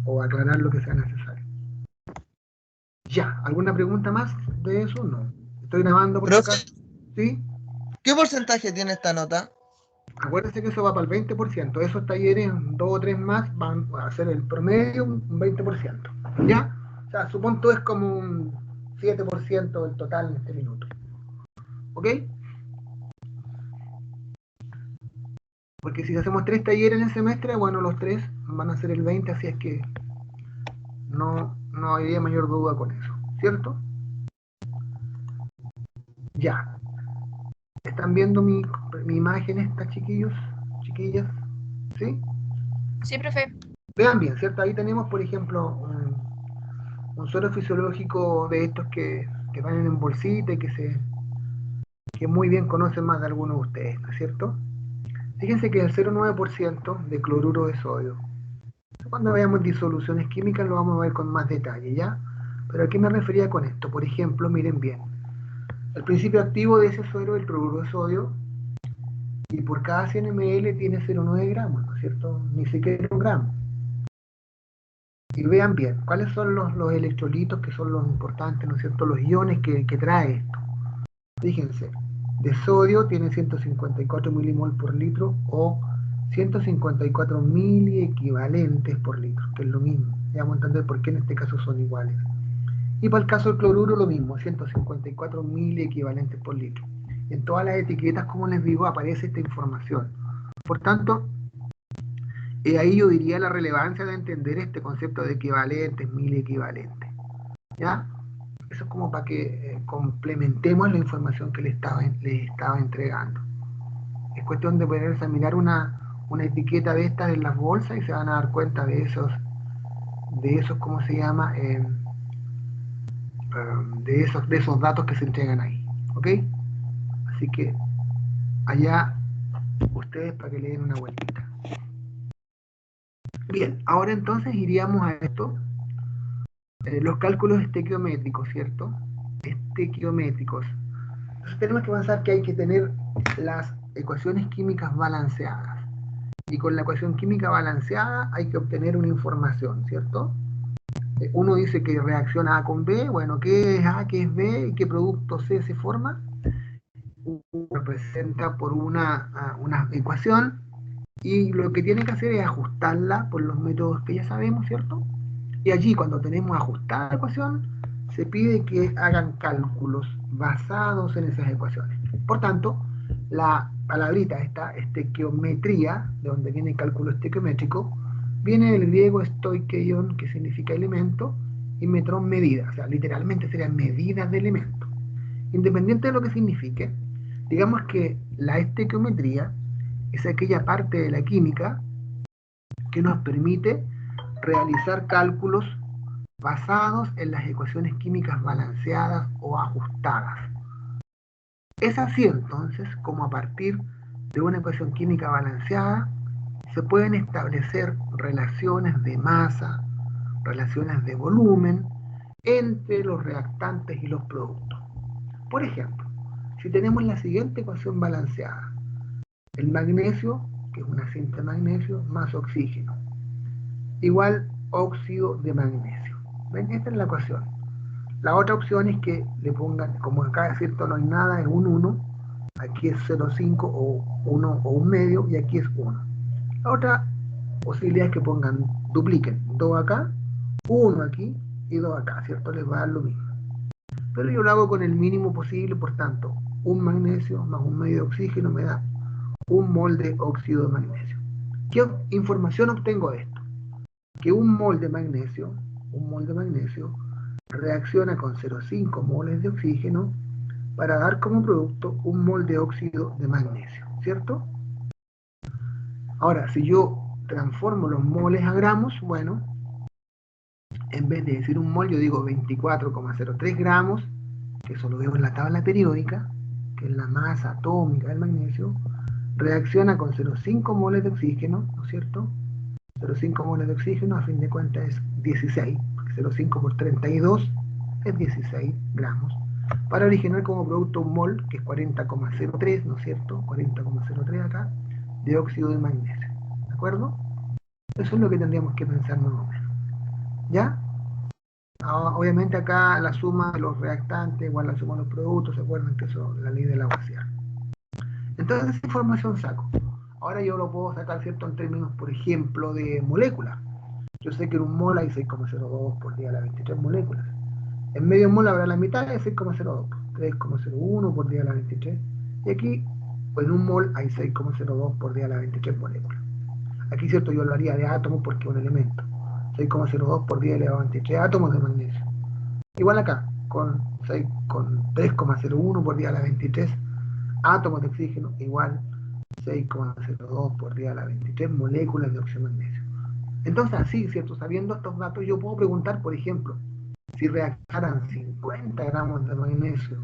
o aclarar lo que sea necesario. Ya, ¿alguna pregunta más de eso? No. Estoy grabando por si Profe, acaso. ¿Sí? ¿qué porcentaje tiene esta nota? Acuérdense que eso va para el 20%. Esos talleres, 2 o 3 más, van a hacer el promedio un 20%. ¿Ya? O sea, su punto es como un 7% del total en este minuto. ¿Ok? Porque si hacemos 3 talleres en el semestre, bueno, los 3 van a ser el 20, así es que no habría mayor duda con eso. ¿Cierto? Ya. ¿Están viendo mi imagen esta, chiquillos? Chiquillas. ¿Sí? Sí, profe. Vean bien, ¿cierto? Ahí tenemos, por ejemplo, un suero fisiológico de estos que van en bolsita y que muy bien conocen más de algunos de ustedes, ¿no es cierto? Fíjense que el 0,9% de cloruro de sodio. Cuando veamos disoluciones químicas lo vamos a ver con más detalle, ¿ya? Pero ¿a qué me refería con esto? Por ejemplo, miren bien. El principio activo de ese suero es el cloruro de sodio y por cada 100 ml tiene 0,9 gramos, ¿no es cierto? Ni siquiera un gramo. Y vean bien, ¿cuáles son los electrolitos que son los importantes, ¿no es cierto? Los iones que trae esto. Fíjense, de sodio tiene 154 milimol por litro o 154 miliequivalentes por litro, que es lo mismo. Ya vamos a entender por qué en este caso son iguales. Y para el caso del cloruro lo mismo, 154 miliequivalentes por litro. En todas las etiquetas, como les digo, aparece esta información. Por tanto, ahí yo diría la relevancia de entender este concepto de equivalentes, miliequivalentes. ¿Ya? Eso es como para que complementemos la información que les estaba entregando. Es cuestión de poder examinar una etiqueta de estas en las bolsas y se van a dar cuenta de esos ¿cómo se llama? De esos datos que se entregan ahí. ¿Ok? Así que allá ustedes para que le den una vueltita. Bien, ahora entonces iríamos a esto. Los cálculos estequiométricos, ¿cierto? Estequiométricos. Entonces tenemos que pensar que hay que tener las ecuaciones químicas balanceadas. Y con la ecuación química balanceada hay que obtener una información, ¿cierto? Uno dice que reacciona A con B, bueno, ¿qué es A, qué es B y qué producto C se forma? Uno representa por una ecuación y lo que tiene que hacer es ajustarla por los métodos que ya sabemos, ¿cierto? Y allí cuando tenemos ajustada la ecuación, se pide que hagan cálculos basados en esas ecuaciones. Por tanto, la palabrita esta, estequiometría, de donde viene el cálculo estequiométrico, viene del griego stoikeion, que significa elemento, y metrón medida, o sea, literalmente sería medida de elemento. Independiente de lo que signifique, digamos que la estequiometría es aquella parte de la química que nos permite realizar cálculos basados en las ecuaciones químicas balanceadas o ajustadas. Es así entonces como a partir de una ecuación química balanceada se pueden establecer relaciones de masa, relaciones de volumen entre los reactantes y los productos. Por ejemplo, si tenemos la siguiente ecuación balanceada, el magnesio, que es una cinta de magnesio, más oxígeno, igual óxido de magnesio. ¿Ven? Esta es la ecuación. La otra opción es que le pongan, como acá es cierto no hay nada, es un 1, aquí es 0,5 o 1 o un medio y aquí es 1. La otra posibilidad es que pongan, dupliquen 2 acá, 1 aquí y 2 acá, ¿cierto? Les va a dar lo mismo. Pero yo lo hago con el mínimo posible, por tanto, un magnesio más un medio de oxígeno me da un mol de óxido de magnesio. ¿Qué información obtengo de esto? Que un mol de magnesio reacciona con 0,5 moles de oxígeno para dar como producto un mol de óxido de magnesio, ¿cierto? Ahora, si yo transformo los moles a gramos, bueno, en vez de decir un mol, yo digo 24,03 gramos, que eso lo veo en la tabla periódica, que es la masa atómica del magnesio, reacciona con 0,5 moles de oxígeno, ¿no es cierto? 0,5 moles de oxígeno, a fin de cuentas es 16, porque 0,5 por 32 es 16 gramos, para originar como producto un mol, que es 40,03, ¿no es cierto? 40,03 acá, de óxido de magnesio, ¿de acuerdo? Eso es lo que tendríamos que pensar más o menos. ¿Ya? Obviamente acá la suma de los reactantes igual la suma de los productos, ¿se acuerdan que eso es la ley de la Lavoisier? Entonces esa información saco. Ahora yo lo puedo sacar, ¿cierto? En términos, por ejemplo, de moléculas. Yo sé que en un mol hay 6,02 por día a la 23 moléculas. En medio mol habrá la mitad de 6,02, 3,01 por día a la 23. Y aquí, pues en un mol hay 6,02 por día a la 23 moléculas. Aquí, ¿cierto? Yo lo haría de átomos porque es un elemento. 6,02 por día elevado a 23 átomos de magnesio. Igual acá, con 3,01 por día a la 23 átomos de oxígeno, igual 6,02 por día a la 23 moléculas de óxido de magnesio. Entonces, así, ¿cierto? Sabiendo estos datos, yo puedo preguntar, por ejemplo, si reactaran 50 gramos de magnesio,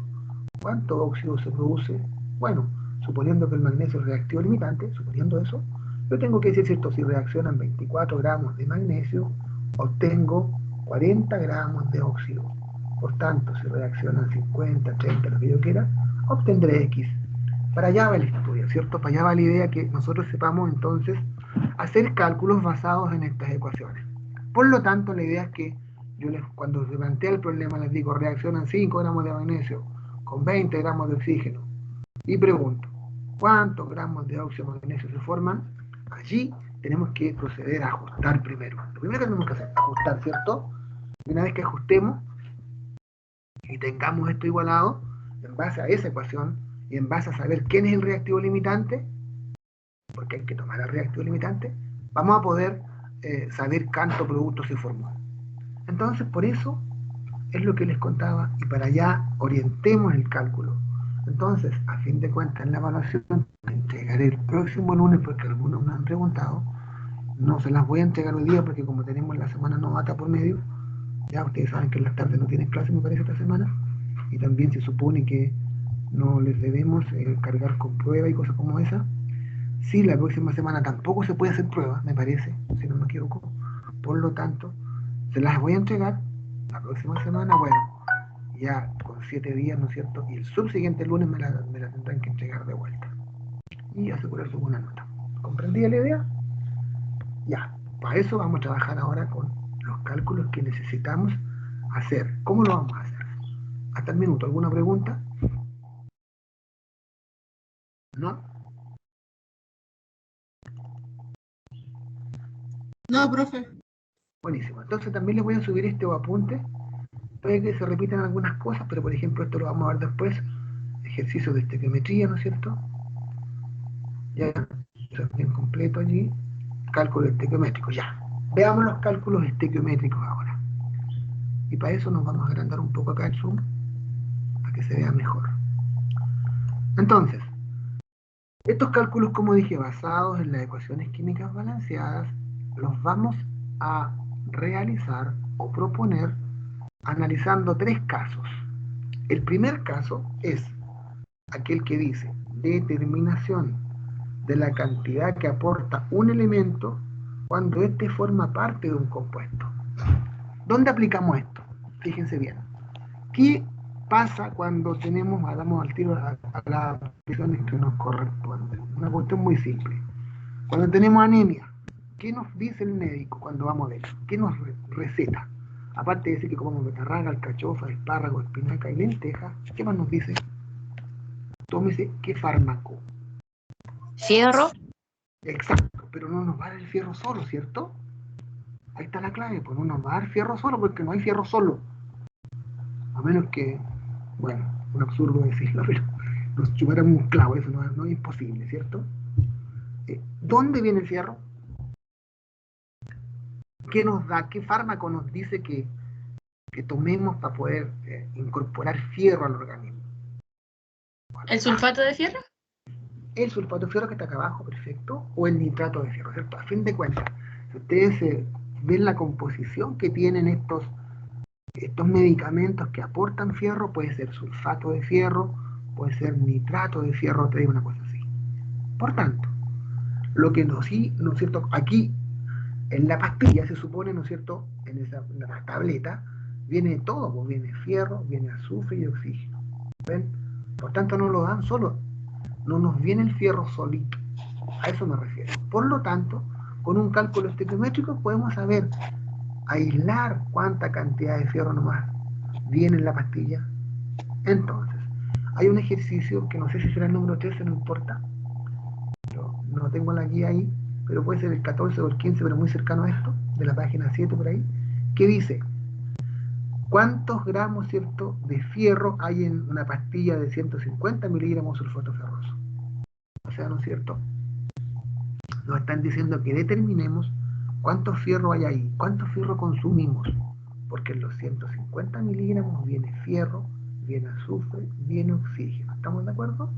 ¿cuánto óxido se produce? Bueno, suponiendo que el magnesio es reactivo limitante, suponiendo eso, yo tengo que decir, ¿cierto? Si reaccionan 24 gramos de magnesio, obtengo 40 gramos de óxido. Por tanto, si reaccionan 50, 30, lo que yo quiera, obtendré X. Para allá va el estudio, ¿cierto? Para allá va la idea que nosotros sepamos entonces hacer cálculos basados en estas ecuaciones. Por lo tanto, la idea es que cuando se plantea el problema les digo, reaccionan 5 gramos de magnesio con 20 gramos de oxígeno y pregunto, ¿cuántos gramos de óxido de magnesio se forman? Allí tenemos que proceder a ajustar primero. Lo primero que tenemos que hacer es ajustar, ¿cierto? Y una vez que ajustemos y tengamos esto igualado, en base a esa ecuación y en base a saber quién es el reactivo limitante, porque hay que tomar el reactivo limitante, vamos a poder saber cuánto producto se formó. Entonces, por eso es lo que les contaba, y para allá orientemos el cálculo. Entonces, a fin de cuentas, en la evaluación la entregaré el próximo lunes, porque algunos me han preguntado. No se las voy a entregar hoy día, porque como tenemos la semana novata por medio, ya ustedes saben que en las tardes no tienen clase, me parece, esta semana, y también se supone que no les debemos cargar con prueba y cosas como esa. Sí, la próxima semana tampoco se puede hacer prueba, me parece, si no me equivoco. Por lo tanto, se las voy a entregar la próxima semana, bueno, ya con 7 días, ¿no es cierto? Y el subsiguiente lunes me la tendrán que entregar de vuelta. Y asegurar su buena nota. ¿Comprendí la idea? Ya, para eso vamos a trabajar ahora con los cálculos que necesitamos hacer. ¿Cómo lo vamos a hacer? Hasta el minuto, ¿alguna pregunta? ¿No? No, profe. Buenísimo. Entonces también les voy a subir este apunte. Puede que se repitan algunas cosas, pero por ejemplo esto lo vamos a ver después. Ejercicio de estequiometría, ¿no es cierto? Ya, eso es bien completo allí. Cálculo estequiométrico, ya. Veamos los cálculos estequiométricos ahora. Y para eso nos vamos a agrandar un poco acá el zoom, para que se vea mejor. Entonces, estos cálculos, como dije, basados en las ecuaciones químicas balanceadas, los vamos a realizar o proponer analizando 3 casos. El primer caso es aquel que dice determinación de la cantidad que aporta un elemento cuando éste forma parte de un compuesto. ¿Dónde aplicamos esto? Fíjense bien. ¿Qué pasa cuando tenemos, hagamos al tiro a las aplicaciones que nos corresponden? Una cuestión muy simple. Cuando tenemos anemia, ¿qué nos dice el médico cuando vamos de eso? ¿Qué nos receta? Aparte de decir que comamos betarraga, alcachofa, espárrago, espinaca y lenteja, ¿qué más nos dice? Tómese qué fármaco. Fierro. Exacto, pero no nos va a dar el fierro solo, ¿cierto? Ahí está la clave, pues no nos va a dar fierro solo porque no hay fierro solo. A menos que, bueno, un absurdo decirlo, pero nos chupáramos un clavo, eso no es imposible, ¿cierto? ¿Dónde viene el fierro? ¿Qué nos da? ¿Qué fármaco nos dice que tomemos para poder incorporar fierro al organismo? ¿El sulfato de fierro? El sulfato de fierro que está acá abajo, perfecto, o el nitrato de fierro, ¿cierto? A fin de cuentas, si ustedes ven la composición que tienen estos medicamentos que aportan fierro, puede ser sulfato de fierro, puede ser nitrato de fierro, trae una cosa así. Por tanto, lo que ¿no es cierto? Aquí en la pastilla se supone, ¿no es cierto? En la tableta viene todo, pues viene fierro, viene azufre y oxígeno. ¿Ven? Por tanto, no lo dan solo, no nos viene el fierro solito. A eso me refiero. Por lo tanto, con un cálculo estequiométrico podemos saber aislar cuánta cantidad de fierro nomás viene en la pastilla. Entonces, hay un ejercicio que no sé si será el número 13, no importa, no tengo la guía ahí, pero puede ser el 14 o el 15, pero muy cercano a esto, de la página 7 por ahí, que dice, ¿cuántos gramos, cierto, de fierro hay en una pastilla de 150 miligramos de sulfato ferroso? O sea, ¿no es cierto? Nos están diciendo que determinemos cuánto fierro hay ahí, cuánto fierro consumimos, porque en los 150 miligramos viene fierro, viene azufre, viene oxígeno. ¿Estamos de acuerdo?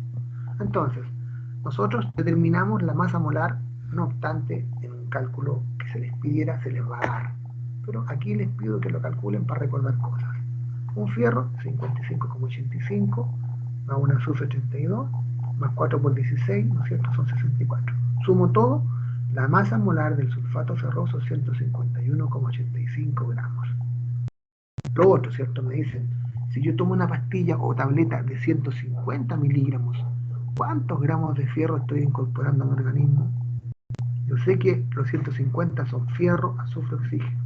Entonces, nosotros determinamos la masa molar, no obstante, en un cálculo que se les pidiera se les va a dar. Pero aquí les pido que lo calculen para recordar cosas. Un fierro, 55,85, más un azufre 32, más 4 por 16, ¿no es cierto? Son 64. Sumo todo, la masa molar del sulfato ferroso, 151,85 gramos. Lo otro, ¿cierto? Me dicen, si yo tomo una pastilla o tableta de 150 miligramos, ¿cuántos gramos de fierro estoy incorporando a mi organismo? Yo sé que los 150 son fierro, azufre, oxígeno.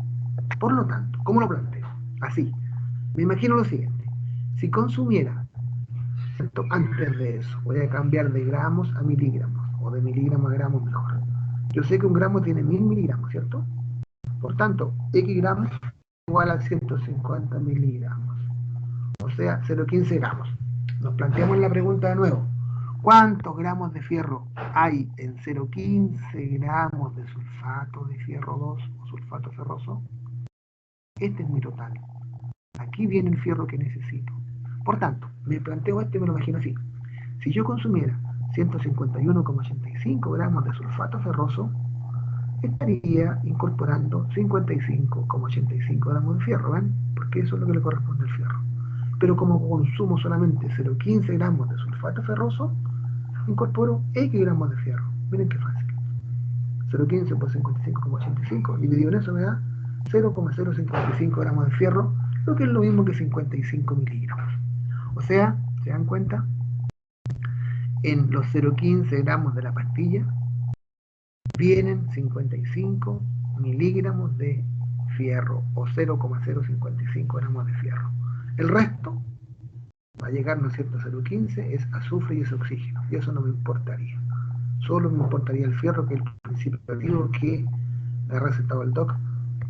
Por lo tanto, ¿cómo lo planteo? Así. Me imagino lo siguiente. Si consumiera, ¿cierto? Antes de eso, voy a cambiar de gramos a miligramos, o de miligramos a gramos mejor. Yo sé que un gramo tiene 1000 miligramos, ¿cierto? Por tanto, X gramos igual a 150 miligramos. O sea, 0,15 gramos. Nos planteamos la pregunta de nuevo. ¿Cuántos gramos de fierro hay en 0,15 gramos de sulfato de fierro 2 o sulfato ferroso? Este es mi total. Aquí viene el fierro que necesito. Por tanto, me planteo esto y me lo imagino así. Si yo consumiera 151,85 gramos de sulfato ferroso, estaría incorporando 55,85 gramos de fierro, ¿ven? Porque eso es lo que le corresponde al fierro. Pero como consumo solamente 0,15 gramos de sulfato ferroso, incorporo X gramos de fierro. Miren qué fácil. 0,15 por 55,85 dividido en eso me da 0,055 gramos de fierro, lo que es lo mismo que 55 miligramos. O sea, ¿se dan cuenta? En los 0,15 gramos de la pastilla vienen 55 miligramos de fierro o 0,055 gramos de fierro. El resto va a llegar, ¿no es cierto?, 0,15 es azufre y es oxígeno, y eso no me importaría. Solo me importaría el fierro, que es el principio activo que le ha recetado el doc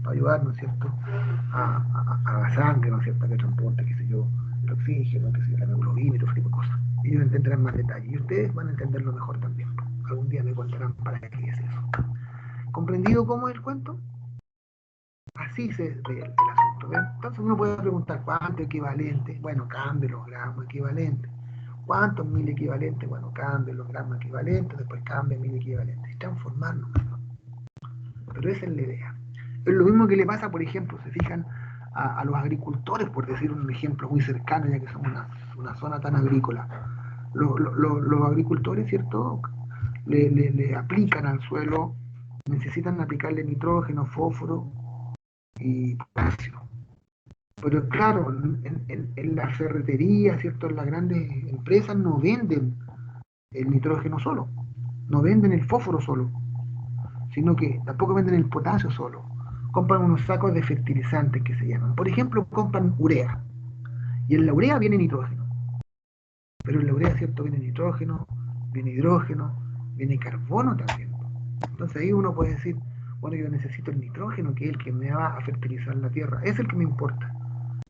para ayudar, ¿no es cierto?, a la sangre, ¿no es cierto?, que transporte, qué sé yo, el oxígeno, qué sé yo, la hemoglobina y todo tipo de cosas. Ellos entenderán más detalle y ustedes van a entenderlo mejor también. Algún día me contarán para qué es eso. ¿Comprendido cómo es el cuento? Así se ve el asunto. ¿Ven? Entonces uno puede preguntar cuánto equivalente. Bueno, cambie los gramos equivalentes. ¿Cuántos mil equivalentes? Bueno, cambie los gramos equivalentes, después cambie mil equivalentes. Es transformarnos. Pero esa es la idea. Es lo mismo que le pasa, por ejemplo, se fijan a los agricultores, por decir un ejemplo muy cercano, ya que somos una zona tan agrícola. Los agricultores, ¿cierto?, le aplican al suelo, necesitan aplicarle nitrógeno, fósforo y potasio. Pero claro, en la ferretería, ¿cierto?, en las grandes empresas no venden el nitrógeno solo, no venden el fósforo solo, sino que tampoco venden el potasio solo. Compran unos sacos de fertilizantes que se llaman. Por ejemplo, compran urea. Y en la urea viene nitrógeno. Pero en la urea, ¿cierto?, viene nitrógeno, viene hidrógeno, viene carbono también. Entonces ahí uno puede decir, bueno, yo necesito el nitrógeno, que es el que me va a fertilizar la tierra. Es el que me importa.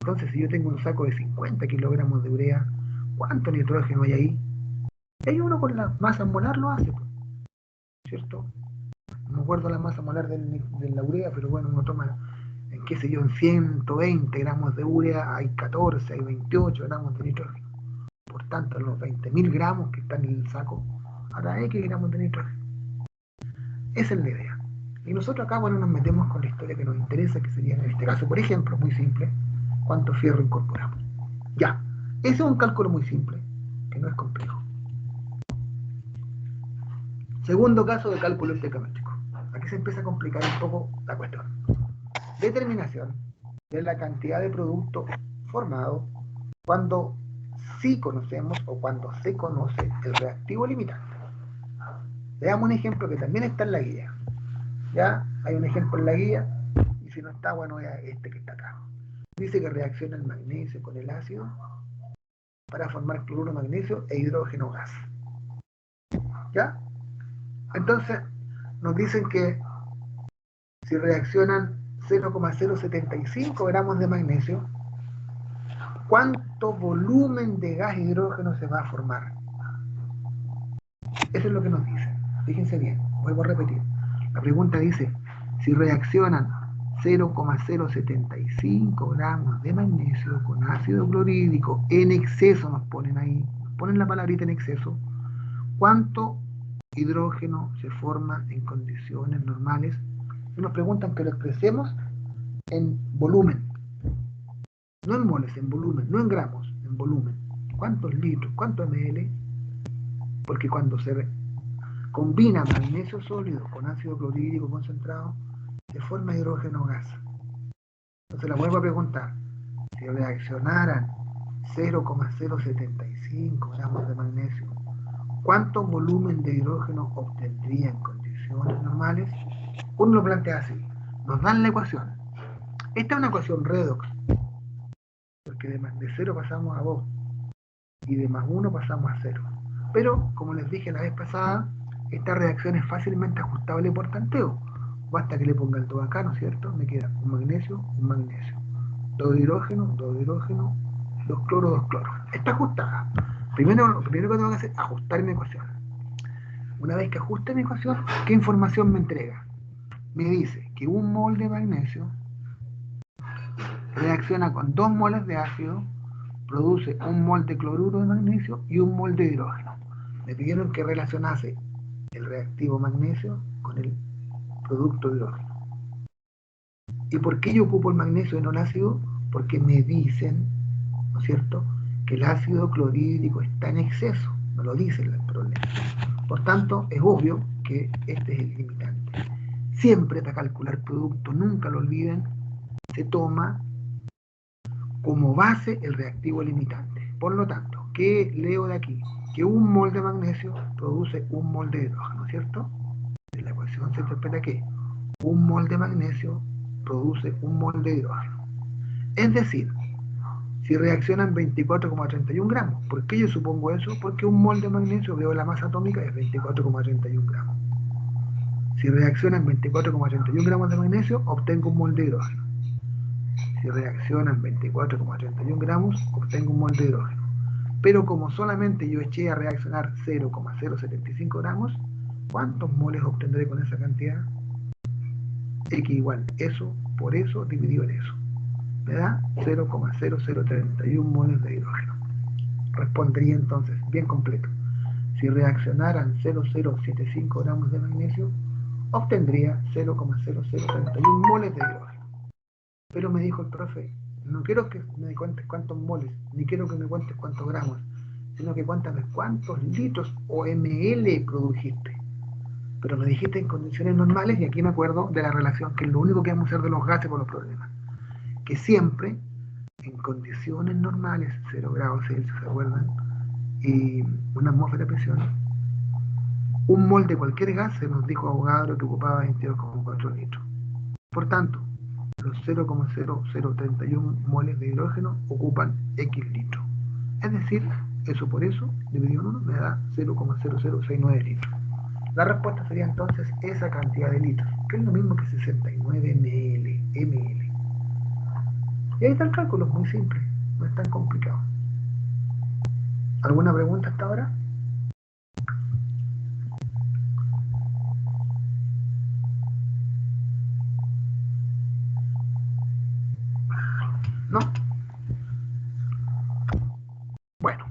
Entonces, si yo tengo un saco de 50 kilogramos de urea, ¿cuánto nitrógeno hay ahí? Y ahí uno con la masa molar lo hace, ¿cierto? No me acuerdo la masa molar de la urea, pero bueno, uno toma, qué sé yo, en 120 gramos de urea hay 14, hay 28 gramos de nitrógeno. Por tanto, en los 20.000 gramos que están en el saco, habrá X gramos de nitrógeno. Esa es la idea. Y nosotros acá, bueno, nos metemos con la historia que nos interesa, que sería en este caso, por ejemplo, muy simple, cuánto fierro incorporamos. Ya, ese es un cálculo muy simple, que no es complejo. Segundo caso de cálculo estequiométrico. Aquí se empieza a complicar un poco la cuestión. Determinación de la cantidad de producto formado cuando sí conocemos o cuando se conoce el reactivo limitante. Veamos un ejemplo que también está en la guía. Ya, hay un ejemplo en la guía, y si no está, bueno, es este que está acá. Dice que reacciona el magnesio con el ácido para formar cloruro de magnesio e hidrógeno gas. ¿Ya? Entonces, nos dicen que si reaccionan 0,075 gramos de magnesio, ¿cuánto volumen de gas hidrógeno se va a formar? Eso es lo que nos dicen. Fíjense bien, vuelvo a repetir. La pregunta dice, si reaccionan 0,075 gramos de magnesio con ácido clorhídrico en exceso, nos ponen ahí, nos ponen la palabrita en exceso, ¿cuánto hidrógeno se forma en condiciones normales? Y nos preguntan que lo expresemos en volumen, no en moles, en volumen, no en gramos, en volumen. ¿Cuántos litros? ¿Cuántos ml? Porque cuando se combina magnesio sólido con ácido clorhídrico concentrado, se forma hidrógeno gas. Entonces la vuelvo a preguntar, si reaccionaran 0,075 gramos de magnesio, ¿cuánto volumen de hidrógeno obtendría en condiciones normales? Uno lo plantea así, nos dan la ecuación. Esta es una ecuación redox, porque de 0 pasamos a 2 y de más 1 pasamos a 0. Pero, como les dije la vez pasada, esta reacción es fácilmente ajustable por tanteo. Basta que le ponga el 2 acá, ¿no es cierto? Me queda un magnesio, 2 hidrógeno, 2 hidrógeno, 2 cloro, 2 cloro. Está ajustada. Lo primero que tengo que hacer es ajustar mi ecuación. Una vez que ajuste mi ecuación, ¿qué información me entrega? Me dice que un mol de magnesio reacciona con 2 moles de ácido, produce un mol de cloruro de magnesio y un mol de hidrógeno. Me pidieron que relacionase el reactivo magnesio con el producto hidrógeno. ¿Y por qué yo ocupo el magnesio y no el ácido? Porque me dicen, ¿no es cierto?, que el ácido clorhídrico está en exceso. Me lo dicen el problema. Por tanto, es obvio que este es el limitante. Siempre para calcular producto, nunca lo olviden, se toma como base el reactivo limitante. Por lo tanto, ¿qué leo de aquí? Que un mol de magnesio produce un mol de hidrógeno, ¿cierto? En la ecuación se interpreta que un mol de magnesio produce un mol de hidrógeno. Es decir, si reaccionan 24,31 gramos. ¿Por qué yo supongo eso? Porque un mol de magnesio, veo la masa atómica, es 24,31 gramos. Si reaccionan 24,31 gramos de magnesio, obtengo un mol de hidrógeno. Si reaccionan 24,31 gramos, obtengo un mol de hidrógeno. Pero como solamente yo eché a reaccionar 0,075 gramos, ¿cuántos moles obtendré con esa cantidad? X igual eso por eso dividido en eso. Me da 0,0031 moles de hidrógeno. Respondería entonces, bien completo. Si reaccionaran 0,075 gramos de magnesio, obtendría 0,0031 moles de hidrógeno. Pero me dijo el profe, no quiero que me cuentes cuántos moles, ni quiero que me cuentes cuántos gramos, sino que cuéntame cuántos litros o ml produjiste. Pero me dijiste en condiciones normales, y aquí me acuerdo de la relación, que es lo único que vamos a hacer de los gases con los problemas. Que siempre, en condiciones normales, 0 grados Celsius, ¿se acuerdan? Y una atmósfera de presión, un mol de cualquier gas, se nos dijo Avogadro que ocupaba 22,4 litros. Por tanto, los 0,0031 moles de hidrógeno ocupan X litros. Es decir, eso por eso, dividido en 1, me da 0,0069 litros. La respuesta sería entonces esa cantidad de litros, que es lo mismo que 69 ml. Y ahí está el cálculo, es muy simple, no es tan complicado. ¿Alguna pregunta hasta ahora? ¿No? Bueno,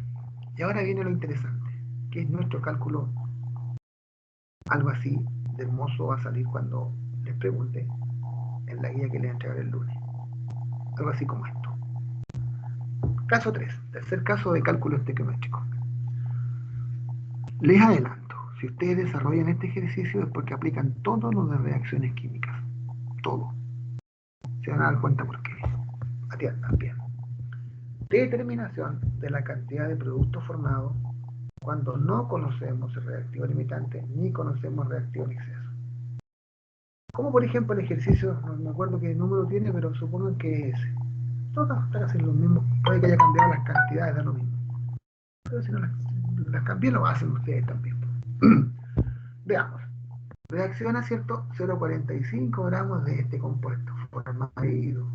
y ahora viene lo interesante, que es nuestro cálculo. Algo así de hermoso va a salir cuando les pregunte en la guía que les voy a entregar el lunes. Algo así como esto. Caso 3, tercer caso de cálculo estequiométrico. Les adelanto, si ustedes desarrollan este ejercicio es porque aplican todo lo de reacciones químicas. Todo. Se van a dar cuenta por qué. Atiendan bien. Determinación de la cantidad de producto formado cuando no conocemos el reactivo limitante ni conocemos el reactivo en exceso. Como por ejemplo el ejercicio, no me acuerdo qué número tiene, pero supongo que es ese. Todas están casi lo mismo, puede que haya cambiado las cantidades, da lo mismo. Pero si no las cambié, lo hacen ustedes también. Veamos. Reacciona, ¿cierto? 0,45 gramos de este compuesto, formaldehído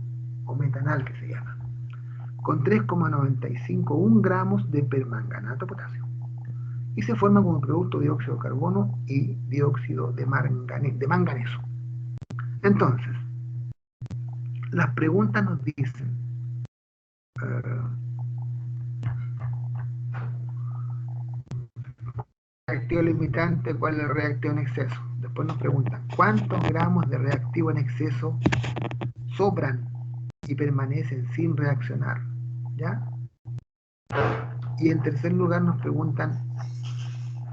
o metanal que se llama, con 3,951 gramos de permanganato potasio. Y se forma como producto dióxido de carbono y dióxido de manganeso. Entonces, las preguntas nos dicen, reactivo limitante, ¿cuál es el reactivo en exceso? Después nos preguntan, ¿cuántos gramos de reactivo en exceso sobran y permanecen sin reaccionar? ¿Ya? Y en tercer lugar nos preguntan,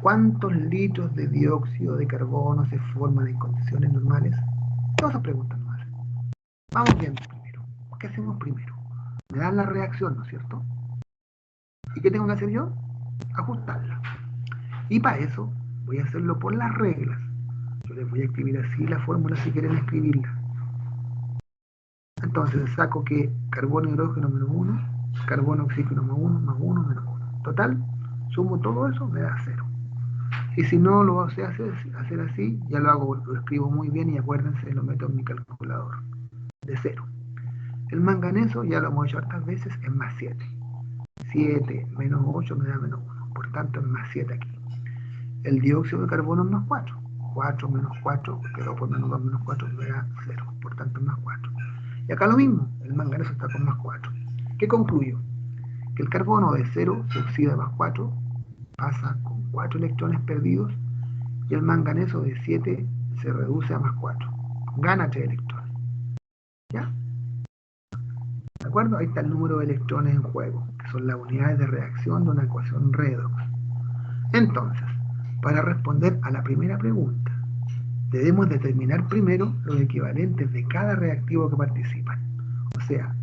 ¿cuántos litros de dióxido de carbono se forman en condiciones normales? Todas esas preguntas nos hacen. Vamos viendo primero. ¿Qué hacemos primero? Me dan la reacción, ¿no es cierto? ¿Y qué tengo que hacer yo? Ajustarla. Y para eso voy a hacerlo por las reglas. Yo les voy a escribir así la fórmula si quieren escribirla. Entonces saco que carbono, hidrógeno menos 1, carbono, oxígeno más 1, menos 1. Total, sumo todo eso, me da 0. Y si no lo sé hacer así, ya lo hago, lo escribo muy bien y acuérdense, lo meto en mi calculador. De 0. El manganeso, ya lo hemos hecho hartas veces, es más 7. 7 menos 8 me da menos 1. Por tanto, es más 7 aquí. El dióxido de carbono es más 4. 4 menos 4, porque 2 por menos 2 menos 4 me da 0. Por tanto, es más 4. Y acá lo mismo, el manganeso está con más 4. ¿Qué concluyo? Que el carbono de 0 se oxida a más 4, pasa con 4 electrones perdidos, y el manganeso de 7 se reduce a más 4. Gana 3 electrones. ¿Ya? ¿De acuerdo? Ahí está el número de electrones en juego, que son las unidades de reacción de una ecuación redox. Entonces, para responder a la primera pregunta, debemos determinar primero los equivalentes de cada reactivo que participan. O sea,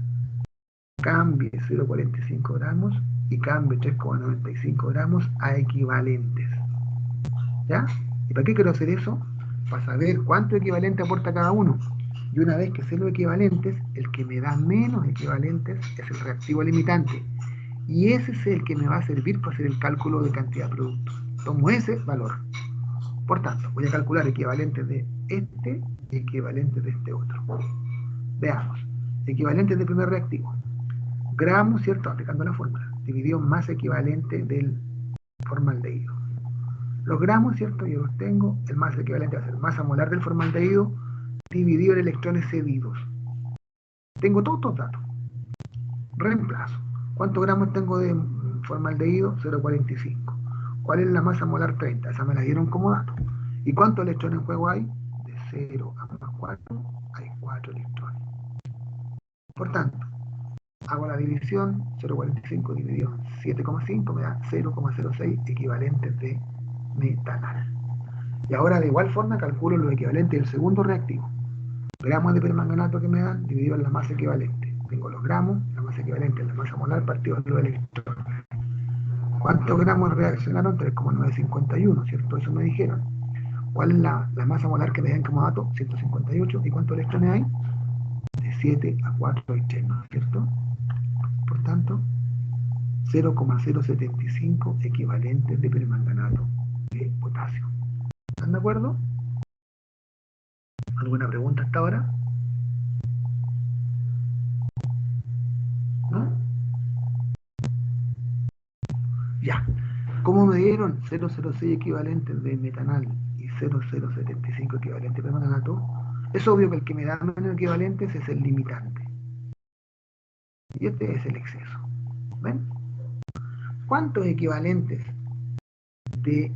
cambie 0,45 gramos y cambie 3,95 gramos a equivalentes. ¿Ya? ¿Y para qué quiero hacer eso? Para saber cuánto equivalente aporta cada uno. Y una vez que sé los equivalentes, el que me da menos equivalentes es el reactivo limitante. Y ese es el que me va a servir para hacer el cálculo de cantidad de productos. Tomo ese valor. Por tanto, voy a calcular equivalentes de este y equivalentes de este otro. Veamos. Equivalentes del primer reactivo. Gramos, ¿cierto? Aplicando la fórmula. Dividido en masa equivalente del formaldehído. Los gramos, ¿cierto? Yo los tengo. El masa equivalente va a ser masa molar del formaldehído dividido en electrones cedidos. Tengo todos estos datos. Reemplazo. ¿Cuántos gramos tengo de formaldehído? 0,45. ¿Cuál es la masa molar? 30. Esa me la dieron como dato. ¿Y cuántos electrones en juego hay? De 0 a más 4 hay 4 electrones. Por tanto, hago la división, 0,45 dividido en 7,5 me da 0,06 equivalentes de metanal. Y ahora de igual forma calculo los equivalentes del segundo reactivo. Gramos de permanganato que me dan dividido en la masa equivalente. Tengo los gramos, la masa equivalente en la masa molar partido en los electrones. ¿Cuántos gramos reaccionaron? 3,951, ¿cierto? Eso me dijeron. ¿Cuál es la masa molar que me dan como dato? 158. ¿Y cuántos electrones hay? De 7 a 4 hay 3, ¿no es cierto? Por tanto, 0,075 equivalentes de permanganato de potasio. ¿Están de acuerdo? ¿Alguna pregunta hasta ahora? ¿No? Ya. ¿Cómo me dieron 0,06 equivalentes de metanal y 0,075 equivalentes de permanganato? Es obvio que el que me da menos equivalentes es el limitante. Y este es el exceso. ¿Ven? ¿Cuántos equivalentes de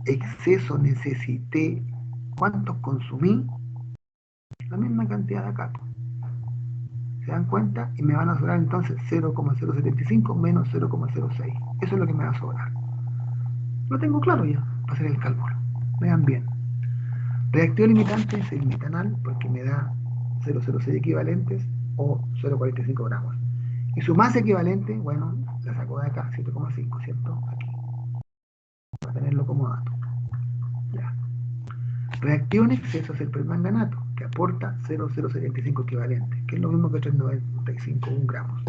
exceso necesité? ¿Cuántos consumí? La misma cantidad de acá. ¿Se dan cuenta? Y me van a sobrar entonces 0,075 menos 0,06. Eso es lo que me va a sobrar. Lo tengo claro ya, para hacer el cálculo. Vean bien. Reactivo limitante es el metanal, porque me da 0,06 equivalentes o 0,45 gramos. Y su masa equivalente, bueno, la saco de acá, 7,5, ¿cierto? Aquí. Para tenerlo como dato. Ya. Reactivo en exceso es el permanganato. aporta 0,075 equivalentes, que es lo mismo que 395 gramos.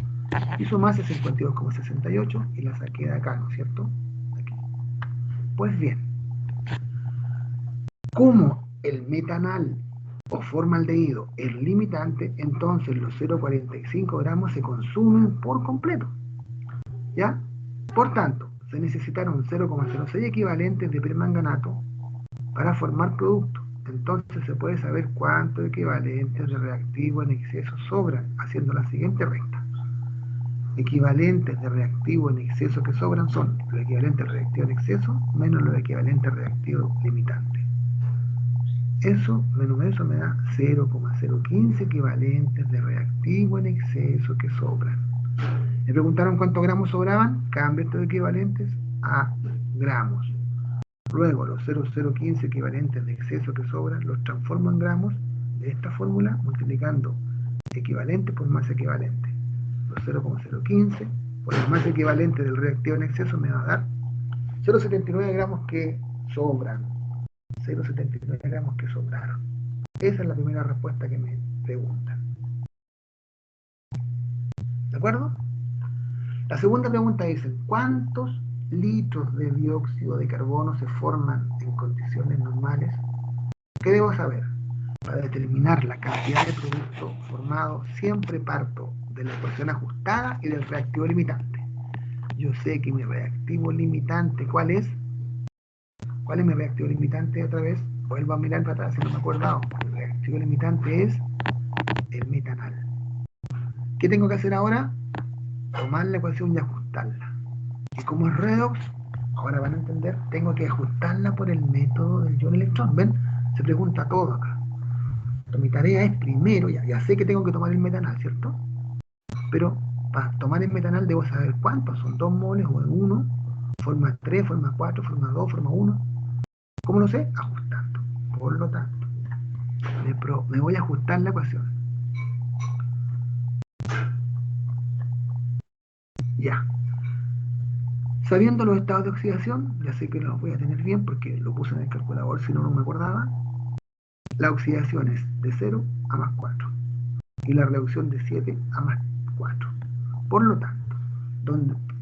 Y su masa es 52,68 y la saqué de acá, ¿no es cierto? Aquí. Pues bien, como el metanal o formaldehído es limitante, entonces los 0,45 gramos se consumen por completo. ¿Ya? Por tanto, se necesitaron 0,06 equivalentes de permanganato para formar producto. Entonces se puede saber cuántos equivalentes de reactivo en exceso sobran, haciendo la siguiente recta. Equivalentes de reactivo en exceso que sobran son los equivalentes de reactivo en exceso menos los equivalentes de reactivo limitante. Eso menos eso me da 0,015 equivalentes de reactivo en exceso que sobran. Me preguntaron cuántos gramos sobraban, cambio estos equivalentes a gramos. Luego los 0,015 equivalentes de exceso que sobran los transformo en gramos de esta fórmula multiplicando equivalente por masa equivalente. Los 0,015 por la masa equivalente del reactivo en exceso me va a dar 0,79 gramos que sobran. 0,79 gramos que sobraron. Esa es la primera respuesta que me preguntan. ¿De acuerdo? La segunda pregunta dice, ¿cuántos litros de dióxido de carbono se forman en condiciones normales? ¿Qué debo saber? Para determinar la cantidad de producto formado, siempre parto de la ecuación ajustada y del reactivo limitante. Yo sé que mi reactivo limitante, ¿cuál es? ¿Cuál es mi reactivo limitante otra vez? Vuelvo a mirar para atrás si no me he acordado. El reactivo limitante es el metanal. ¿Qué tengo que hacer ahora? Tomar la ecuación y ajustarla. Y como es redox, ahora van a entender, tengo que ajustarla por el método del ion-electrón. ¿Ven? Se pregunta todo acá. Entonces, mi tarea es primero, ya sé que tengo que tomar el metanal, ¿cierto? Pero para tomar el metanal debo saber cuántos, son 2 moles o 1, forma 3, forma 4, forma 2, forma 1. ¿Cómo lo sé? Ajustando. Por lo tanto, me voy a ajustar la ecuación. Ya. Sabiendo los estados de oxidación, ya sé que los voy a tener bien porque lo puse en el calculador, si no, no me acordaba. La oxidación es de 0 a más 4 y la reducción de 7 a más 4. Por lo tanto,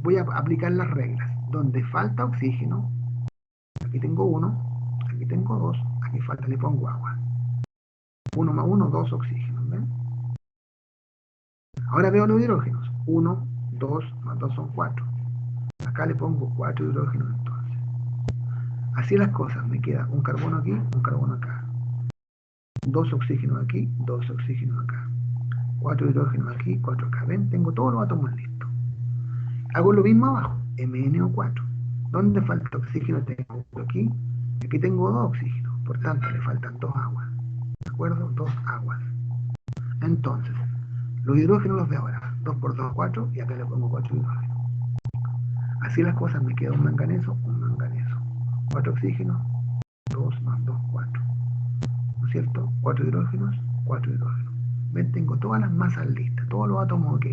voy a aplicar las reglas. Donde falta oxígeno, aquí tengo 1, aquí tengo 2, aquí falta, le pongo agua. 1 más 1, 2 oxígenos. ¿Ven? Ahora veo los hidrógenos. 1, 2 más 2 son 4. Acá le pongo 4 hidrógenos entonces. Así las cosas, me queda un carbono aquí, un carbono acá. 2 oxígenos aquí, 2 oxígenos acá. 4 hidrógenos aquí, 4 acá. ¿Ven? Tengo todos los átomos listos. Hago lo mismo abajo, MnO4. ¿Dónde falta oxígeno? Tengo aquí. Aquí tengo 2 oxígenos. Por tanto, le faltan 2 aguas. ¿De acuerdo? 2 aguas. Entonces, los hidrógenos los veo ahora. 2 por 2, 4. Y acá le pongo 4 hidrógenos. Así las cosas, me queda un manganeso. 4 oxígenos, 2 más 2, 4. ¿No es cierto? 4 hidrógenos, 4 hidrógenos. Ven, tengo todas las masas listas, todos los átomos ok.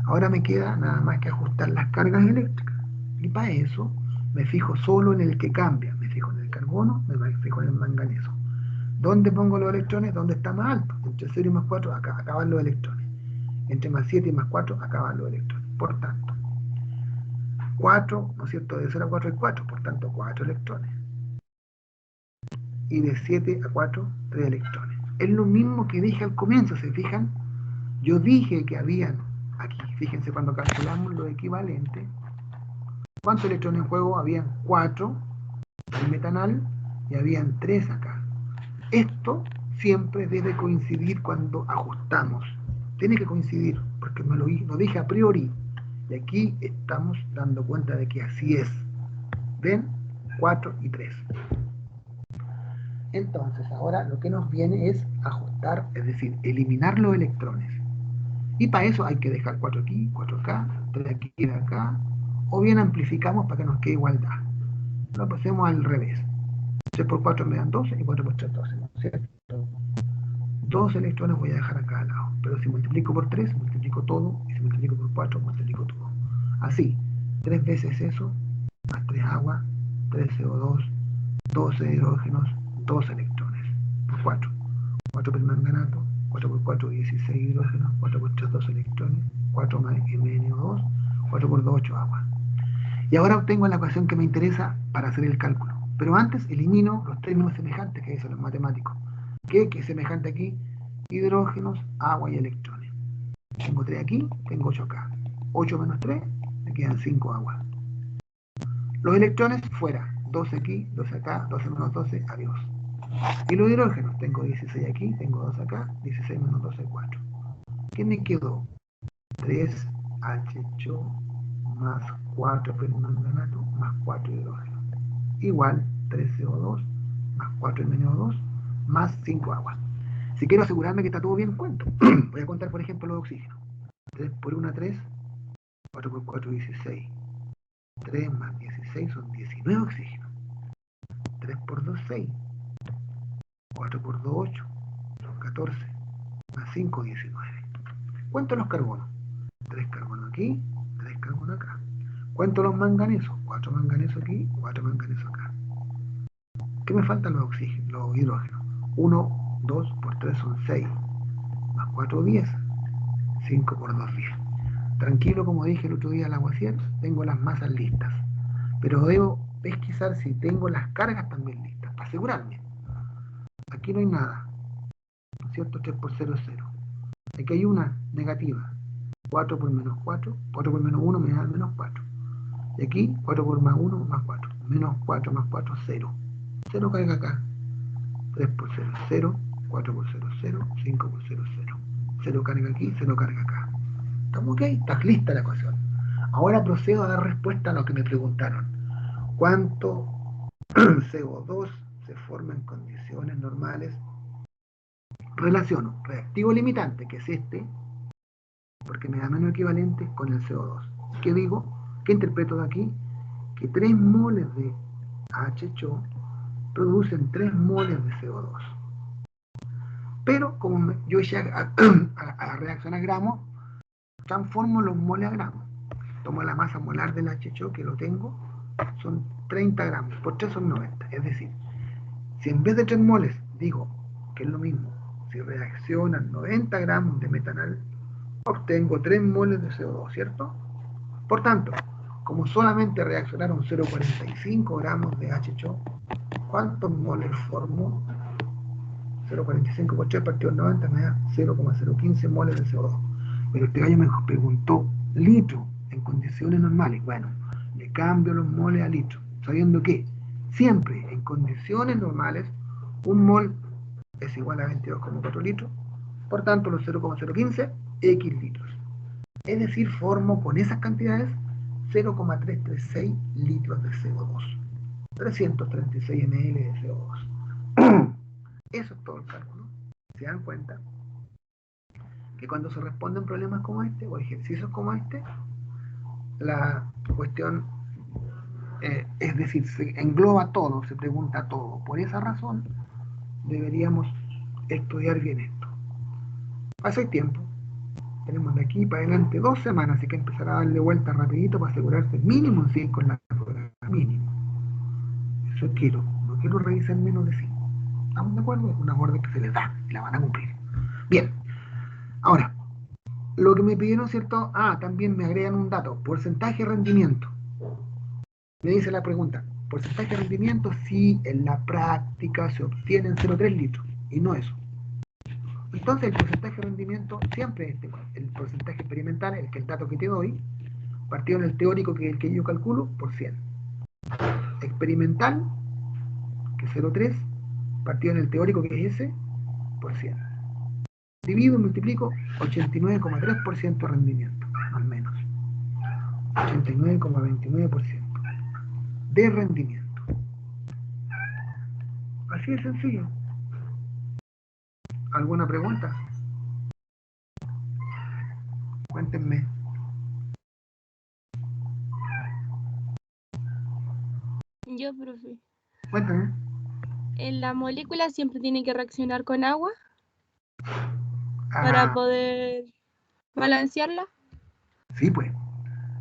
Ahora me queda nada más que ajustar las cargas eléctricas. Y para eso me fijo solo en el que cambia. Me fijo en el carbono, me fijo en el manganeso. ¿Dónde pongo los electrones? ¿Dónde está más alto? Entre 0 y más 4, acá acaban los electrones. Entre más 7 y más 4, acaban los electrones. Por tanto, 4, ¿no es cierto? De 0 a 4 es 4, por tanto 4 electrones. Y de 7 a 4, 3 electrones. Es lo mismo que dije al comienzo, ¿se fijan? Yo dije que habían, aquí, fíjense cuando calculamos lo equivalente, ¿cuántos electrones en juego? Habían 4 en metanal y habían 3 acá. Esto siempre debe coincidir cuando ajustamos. Tiene que coincidir, porque lo dije a priori. Y aquí estamos dando cuenta de que así es. ¿Ven? 4 y 3. Entonces, ahora lo que nos viene es ajustar, es decir, eliminar los electrones. Y para eso hay que dejar 4 aquí, 4 acá, 3 aquí y acá. O bien amplificamos para que nos quede igualdad. Lo pasemos al revés. 3 por 4 me dan 12 y 4 por 3, 12, ¿no es cierto? 2 electrones voy a dejar acá al lado. Pero si multiplico por 3, multiplico todo. Y si multiplico por 4, multiplico todo. Así, 3 veces eso, más 3 agua, 3 CO2, 12 hidrógenos, 2 electrones, por 4. 4 permanganato, 4 por 4, 16 hidrógenos, 4 por 3, 2 electrones, 4 más MnO2, 4 por 2, 8 agua. Y ahora obtengo la ecuación que me interesa para hacer el cálculo. Pero antes elimino los términos semejantes que dicen los matemáticos. ¿Qué es semejante aquí? Hidrógenos, agua y electrones. Tengo 3 aquí, tengo 8 acá. 8 menos 3, me quedan 5 aguas. Los electrones fuera. 12 aquí, 12 acá, 12 menos 12, adiós. Y los hidrógenos, tengo 16 aquí, tengo 2 acá, 16 menos 12, 4. ¿Qué me quedó? 3H8 más 4 permanganato más 4 hidrógenos. Igual 3CO2 más 4 MnO2 más 5 agua. Si quiero asegurarme que está todo bien, cuento. Voy a contar, por ejemplo, los oxígenos. 3 por 1, 3. 4 por 4, 16. 3 más 16 son 19 oxígenos. 3 por 2, 6. 4 por 2, 8. Son 14. Más 5, 19. Cuento los carbonos. 3 carbonos aquí, 3 carbonos acá. Cuento los manganesos. 4 manganesos aquí, 4 manganesos acá. ¿Qué me faltan los oxígenos, los hidrógenos? 1, 2 por 3 son 6. Más 4, 10. 5 por 2, 10. Tranquilo, como dije el otro día al Lavoisier, tengo las masas listas. Pero debo pesquisar si tengo las cargas también listas, para asegurarme. Aquí no hay nada. ¿No es cierto? 3 por 0 es 0. Aquí hay una negativa. 4 por menos 4. 4 por menos 1 me da menos 4. Y aquí 4 por más 1 más 4. Menos 4 más 4, 0. 0 carga acá. 3 por 0 es 0. 4 por 0 es 0. 5 por 0 es 0. 0 carga aquí, 0 carga acá. ¿Estamos ok? Está lista la ecuación. Ahora procedo a dar respuesta a lo que me preguntaron. ¿Cuánto CO2 se forma en condiciones normales? Relaciono reactivo limitante, que es este, porque me da menos equivalente, con el CO2. ¿Qué digo? ¿Qué interpreto de aquí? Que 3 moles de HCO producen 3 moles de CO2. Pero como yo hice a reacción a gramos, transformo los moles a gramos. Tomo la masa molar del HCO, que lo tengo, son 30 gramos, por 3 son 90. Es decir, si en vez de 3 moles digo que es lo mismo, si reaccionan 90 gramos de metanal, obtengo 3 moles de CO2, ¿cierto? Por tanto, como solamente reaccionaron 0,45 gramos de HCO, ¿cuántos moles formo? 0,45 por 3 partido en 90 me da 0,015 moles de CO2. Pero este gallo me preguntó litro en condiciones normales. Bueno, le cambio los moles a litro, sabiendo que siempre en condiciones normales un mol es igual a 22,4 litros, por tanto los 0,015 X litros. Es decir, formo con esas cantidades 0,336 litros de CO2, 336 ml de CO2. Eso es todo el cálculo. ¿Se dan cuenta? Que cuando se responden problemas como este, o ejercicios como este, la cuestión, es decir, se engloba todo, se pregunta todo. Por esa razón, deberíamos estudiar bien esto. Pasa el tiempo. Tenemos de aquí para adelante 2 semanas, así que empezar a darle vuelta rapidito para asegurarse mínimo en 5 en la prueba. Mínimo. Eso quiero. No quiero revisar menos de 5. ¿Estamos de acuerdo? Es una orden que se les da y la van a cumplir. Bien. Ahora, lo que me pidieron, ¿cierto? También me agregan un dato. Porcentaje de rendimiento. Me dice la pregunta. Porcentaje de rendimiento si en la práctica se obtienen 0,3 litros. Y no eso. Entonces el porcentaje de rendimiento siempre es el porcentaje experimental, el dato que te doy, partido en el teórico, que es el que yo calculo, por 100. Experimental, que es 0,3, partido en el teórico, que es ese, por 100. Divido y multiplico 89,3% de rendimiento, más o menos. 89,29% de rendimiento. Así de sencillo. ¿Alguna pregunta? Cuéntenme. Yo, profe. Cuéntenme. ¿En la molécula siempre tiene que reaccionar con agua para poder balancearla? Sí, pues.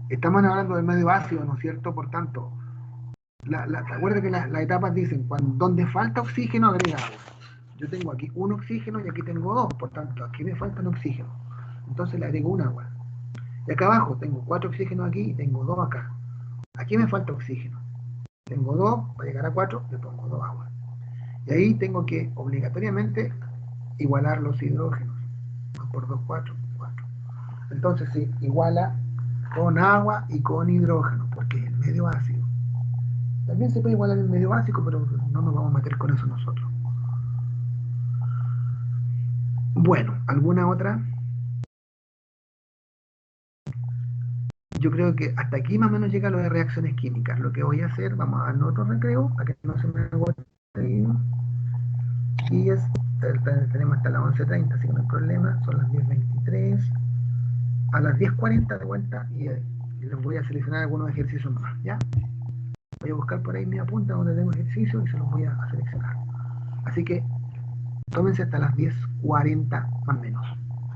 Estamos hablando del medio ácido, ¿no es cierto? Por tanto, ¿te acuerdas que las etapas dicen, donde falta oxígeno agrega agua? Yo tengo aquí un oxígeno y aquí tengo dos, por tanto, aquí me falta un oxígeno. Entonces le agrego un agua. Y acá abajo tengo 4 oxígenos aquí y tengo 2 acá. Aquí me falta oxígeno. Tengo 2, para llegar a 4, le pongo 2 aguas. Y ahí tengo que obligatoriamente igualar los hidrógenos. 2 por 2, 4, 4. Entonces se iguala con agua y con hidrógeno, porque es el medio ácido. También se puede igualar el medio básico, pero no nos vamos a meter con eso nosotros. Bueno, ¿alguna otra? Yo creo que hasta aquí más o menos llega lo de reacciones químicas. Lo que voy a hacer, vamos a darnos otro recreo, para que no se me agote. Y tenemos hasta las 11:30, así que no hay problema. Son las 10:23. A las 10:40 de vuelta y les voy a seleccionar algunos ejercicios más, ¿ya? Voy a buscar por ahí mi apunta donde tengo ejercicios y se los voy a seleccionar. Así que tómense hasta las 10:40 más o menos,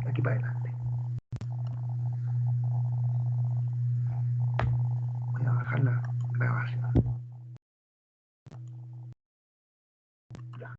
de aquí para adelante. Voy a bajar la grabación.